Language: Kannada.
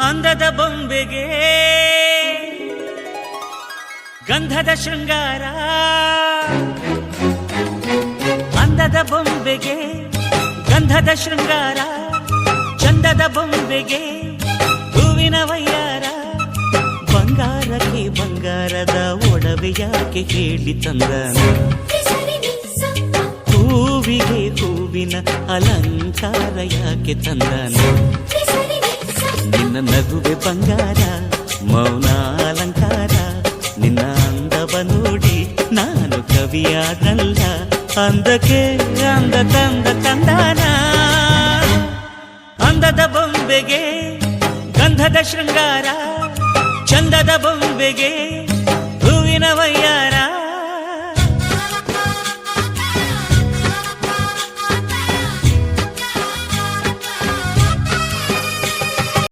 ಅಂದದ ಬೊಂಬೆಗೆ ಗಂಧದ ಶೃಂಗಾರ, ಅಂದದ ಬೊಂಬೆಗೆ ಗಂಧದ ಶೃಂಗಾರ, ಚಂದದ ಬೊಂಬೆಗೆ ಹೂವಿನ ವಯ್ಯಾರ. ಬಂಗಾರಕ್ಕೆ ಬಂಗಾರದ ಒಡವೆ ಯಾಕೆ ಹೇಳಿ ತಂದನ, ಹೂವಿಗೆ ಹೂವಿನ ಅಲಂಕಾರ ಯಾಕೆ ತಂದನ. ನಿನ್ನ ನಗುವೆ ಬಂಗಾರ, ಮೌನ ಅಲಂಕಾರ, ನಿನ್ನ ಅಂದವ ನೋಡಿ ನಾನು ಕವಿಯಾದಲ್ಲ. ಅಂದಕ್ಕೆ ಅಂದ ತಂದ ತಂದಾನ, ಅಂದದ ಬೊಂಬೆಗೆ ಗಂಧದ ಶೃಂಗಾರ, ಚಂದದ ಬೊಂಬೆಗೆ ಹೂವಿನ ವಯ್ಯಾರ.